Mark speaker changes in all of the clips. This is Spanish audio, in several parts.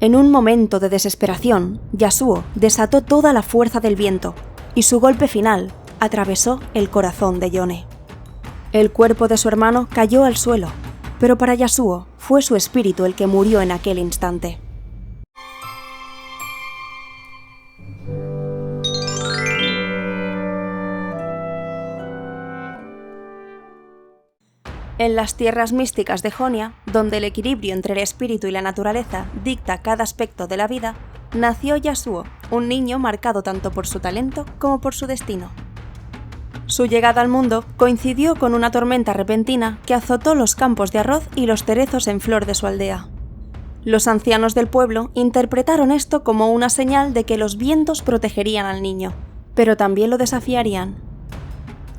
Speaker 1: En un momento de desesperación, Yasuo desató toda la fuerza del viento, y su golpe final atravesó el corazón de Yone. El cuerpo de su hermano cayó al suelo, pero para Yasuo fue su espíritu el que murió en aquel instante. En las tierras místicas de Jonia, donde el equilibrio entre el espíritu y la naturaleza dicta cada aspecto de la vida, nació Yasuo, un niño marcado tanto por su talento como por su destino. Su llegada al mundo coincidió con una tormenta repentina que azotó los campos de arroz y los cerezos en flor de su aldea. Los ancianos del pueblo interpretaron esto como una señal de que los vientos protegerían al niño, pero también lo desafiarían.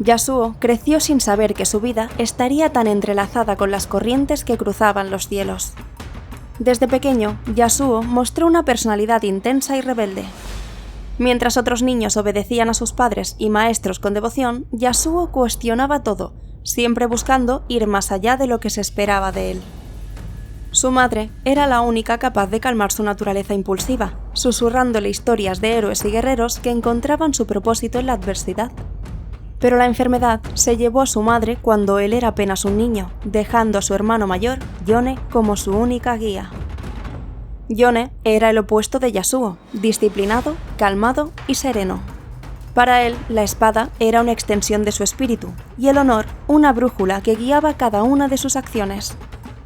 Speaker 1: Yasuo creció sin saber que su vida estaría tan entrelazada con las corrientes que cruzaban los cielos. Desde pequeño, Yasuo mostró una personalidad intensa y rebelde. Mientras otros niños obedecían a sus padres y maestros con devoción, Yasuo cuestionaba todo, siempre buscando ir más allá de lo que se esperaba de él. Su madre era la única capaz de calmar su naturaleza impulsiva, susurrándole historias de héroes y guerreros que encontraban su propósito en la adversidad. Pero la enfermedad se llevó a su madre cuando él era apenas un niño, dejando a su hermano mayor, Yone, como su única guía. Yone era el opuesto de Yasuo, disciplinado, calmado y sereno. Para él, la espada era una extensión de su espíritu, y el honor una brújula que guiaba cada una de sus acciones.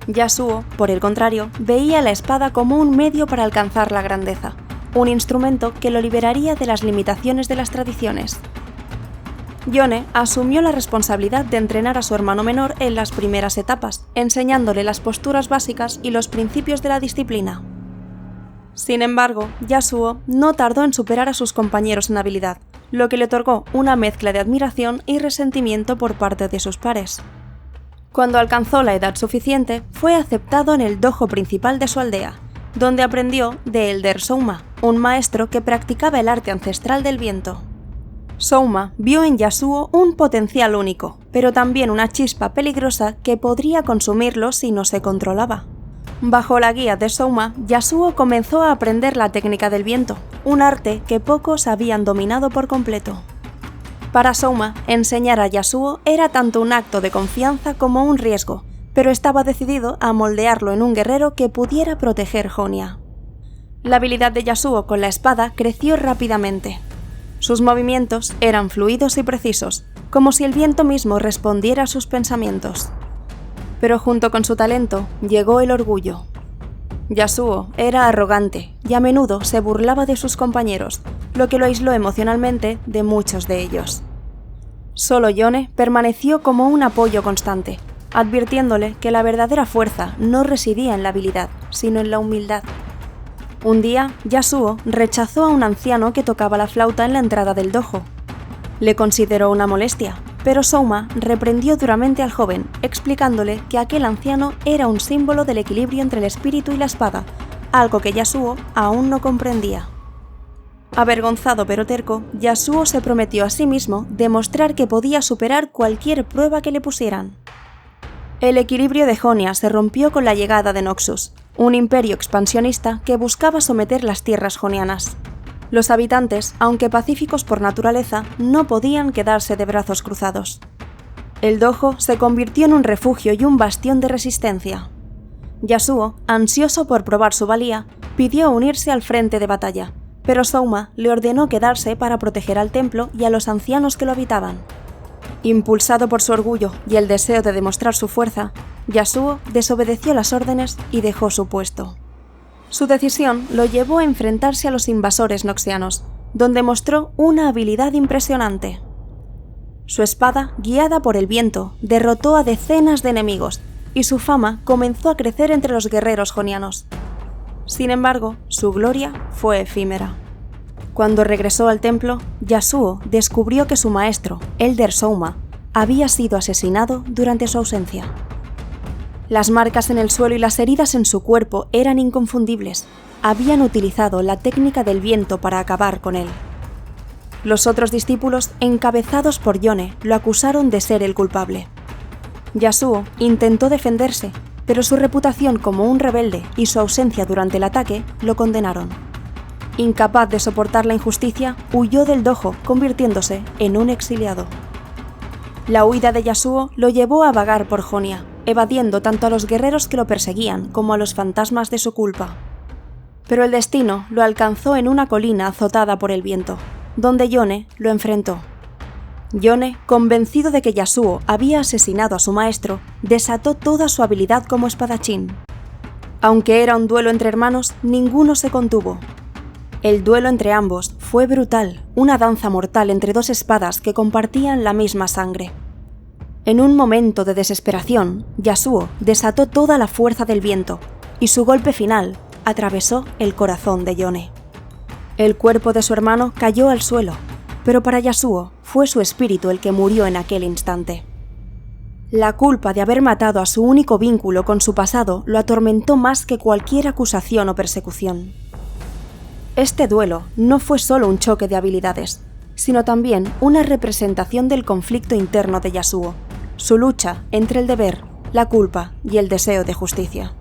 Speaker 1: Yasuo, por el contrario, veía la espada como un medio para alcanzar la grandeza, un instrumento que lo liberaría de las limitaciones de las tradiciones. Yone asumió la responsabilidad de entrenar a su hermano menor en las primeras etapas, enseñándole las posturas básicas y los principios de la disciplina. Sin embargo, Yasuo no tardó en superar a sus compañeros en habilidad, lo que le otorgó una mezcla de admiración y resentimiento por parte de sus pares. Cuando alcanzó la edad suficiente, fue aceptado en el dojo principal de su aldea, donde aprendió de Elder Souma, un maestro que practicaba el arte ancestral del viento. Souma vio en Yasuo un potencial único, pero también una chispa peligrosa que podría consumirlo si no se controlaba. Bajo la guía de Souma, Yasuo comenzó a aprender la técnica del viento, un arte que pocos habían dominado por completo. Para Souma, enseñar a Yasuo era tanto un acto de confianza como un riesgo, pero estaba decidido a moldearlo en un guerrero que pudiera proteger Jonia. La habilidad de Yasuo con la espada creció rápidamente. Sus movimientos eran fluidos y precisos, como si el viento mismo respondiera a sus pensamientos. Pero junto con su talento llegó el orgullo. Yasuo era arrogante y a menudo se burlaba de sus compañeros, lo que lo aisló emocionalmente de muchos de ellos. Solo Yone permaneció como un apoyo constante, advirtiéndole que la verdadera fuerza no residía en la habilidad, sino en la humildad. Un día, Yasuo rechazó a un anciano que tocaba la flauta en la entrada del dojo. Le consideró una molestia, pero Souma reprendió duramente al joven, explicándole que aquel anciano era un símbolo del equilibrio entre el espíritu y la espada, algo que Yasuo aún no comprendía. Avergonzado pero terco, Yasuo se prometió a sí mismo demostrar que podía superar cualquier prueba que le pusieran. El equilibrio de Jonia se rompió con la llegada de Noxus, un imperio expansionista que buscaba someter las tierras jonianas. Los habitantes, aunque pacíficos por naturaleza, no podían quedarse de brazos cruzados. El dojo se convirtió en un refugio y un bastión de resistencia. Yasuo, ansioso por probar su valía, pidió unirse al frente de batalla, pero Souma le ordenó quedarse para proteger al templo y a los ancianos que lo habitaban. Impulsado por su orgullo y el deseo de demostrar su fuerza, Yasuo desobedeció las órdenes y dejó su puesto. Su decisión lo llevó a enfrentarse a los invasores noxianos, donde mostró una habilidad impresionante. Su espada, guiada por el viento, derrotó a decenas de enemigos, y su fama comenzó a crecer entre los guerreros jonianos. Sin embargo, su gloria fue efímera. Cuando regresó al templo, Yasuo descubrió que su maestro, Elder Souma, había sido asesinado durante su ausencia. Las marcas en el suelo y las heridas en su cuerpo eran inconfundibles. Habían utilizado la técnica del viento para acabar con él. Los otros discípulos, encabezados por Yone, lo acusaron de ser el culpable. Yasuo intentó defenderse, pero su reputación como un rebelde y su ausencia durante el ataque lo condenaron. Incapaz de soportar la injusticia, huyó del dojo, convirtiéndose en un exiliado. La huida de Yasuo lo llevó a vagar por Jonia, evadiendo tanto a los guerreros que lo perseguían como a los fantasmas de su culpa. Pero el destino lo alcanzó en una colina azotada por el viento, donde Yone lo enfrentó. Yone, convencido de que Yasuo había asesinado a su maestro, desató toda su habilidad como espadachín. Aunque era un duelo entre hermanos, ninguno se contuvo. El duelo entre ambos fue brutal, una danza mortal entre dos espadas que compartían la misma sangre. En un momento de desesperación, Yasuo desató toda la fuerza del viento, y su golpe final atravesó el corazón de Yone. El cuerpo de su hermano cayó al suelo, pero para Yasuo fue su espíritu el que murió en aquel instante. La culpa de haber matado a su único vínculo con su pasado lo atormentó más que cualquier acusación o persecución. Este duelo no fue solo un choque de habilidades, sino también una representación del conflicto interno de Yasuo, su lucha entre el deber, la culpa y el deseo de justicia.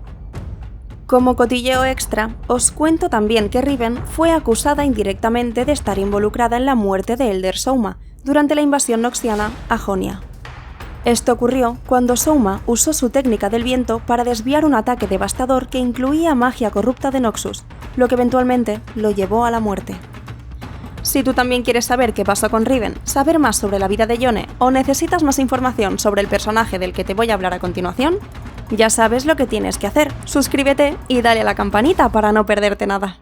Speaker 1: Como cotilleo extra, os cuento también que Riven fue acusada indirectamente de estar involucrada en la muerte de Elder Souma durante la invasión noxiana a Jonia. Esto ocurrió cuando Souma usó su técnica del viento para desviar un ataque devastador que incluía magia corrupta de Noxus, lo que eventualmente lo llevó a la muerte. Si tú también quieres saber qué pasó con Riven, saber más sobre la vida de Yone o necesitas más información sobre el personaje del que te voy a hablar a continuación, ya sabes lo que tienes que hacer, suscríbete y dale a la campanita para no perderte nada.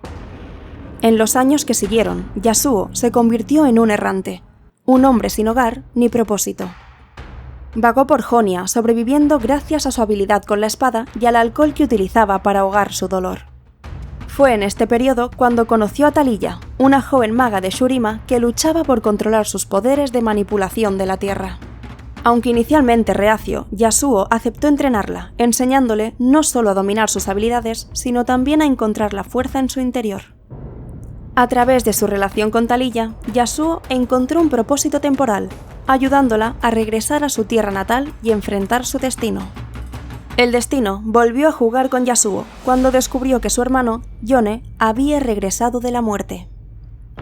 Speaker 1: En los años que siguieron, Yasuo se convirtió en un errante, un hombre sin hogar ni propósito. Vagó por Jonia, sobreviviendo gracias a su habilidad con la espada y al alcohol que utilizaba para ahogar su dolor. Fue en este periodo cuando conoció a Taliyah, una joven maga de Shurima que luchaba por controlar sus poderes de manipulación de la tierra. Aunque inicialmente reacio, Yasuo aceptó entrenarla, enseñándole no solo a dominar sus habilidades, sino también a encontrar la fuerza en su interior. A través de su relación con Taliyah, Yasuo encontró un propósito temporal, ayudándola a regresar a su tierra natal y enfrentar su destino. El destino volvió a jugar con Yasuo cuando descubrió que su hermano, Yone, había regresado de la muerte.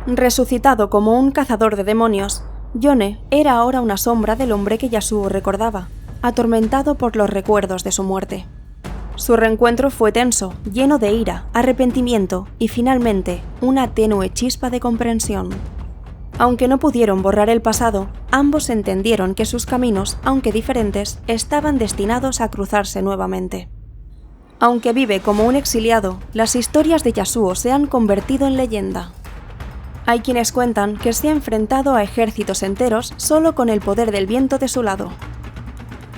Speaker 1: Resucitado como un cazador de demonios, Yone era ahora una sombra del hombre que Yasuo recordaba, atormentado por los recuerdos de su muerte. Su reencuentro fue tenso, lleno de ira, arrepentimiento y finalmente una tenue chispa de comprensión. Aunque no pudieron borrar el pasado, ambos entendieron que sus caminos, aunque diferentes, estaban destinados a cruzarse nuevamente. Aunque vive como un exiliado, las historias de Yasuo se han convertido en leyenda. Hay quienes cuentan que se ha enfrentado a ejércitos enteros solo con el poder del viento de su lado.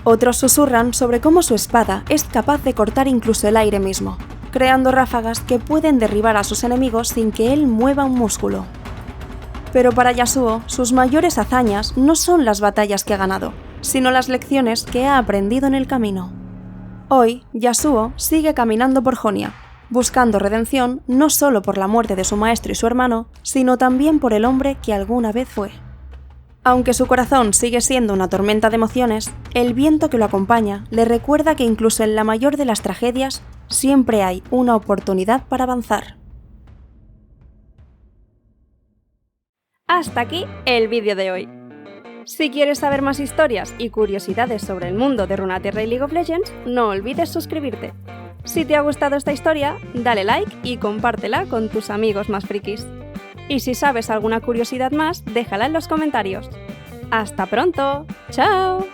Speaker 1: Otros susurran sobre cómo su espada es capaz de cortar incluso el aire mismo, creando ráfagas que pueden derribar a sus enemigos sin que él mueva un músculo. Pero para Yasuo, sus mayores hazañas no son las batallas que ha ganado, sino las lecciones que ha aprendido en el camino. Hoy, Yasuo sigue caminando por Jonia, buscando redención no solo por la muerte de su maestro y su hermano, sino también por el hombre que alguna vez fue. Aunque su corazón sigue siendo una tormenta de emociones, el viento que lo acompaña le recuerda que incluso en la mayor de las tragedias, siempre hay una oportunidad para avanzar. Hasta aquí el vídeo de hoy. Si quieres saber más historias y curiosidades sobre el mundo de Runeterra y League of Legends, no olvides suscribirte. Si te ha gustado esta historia, dale like y compártela con tus amigos más frikis. Y si sabes alguna curiosidad más, déjala en los comentarios. ¡Hasta pronto! ¡Chao!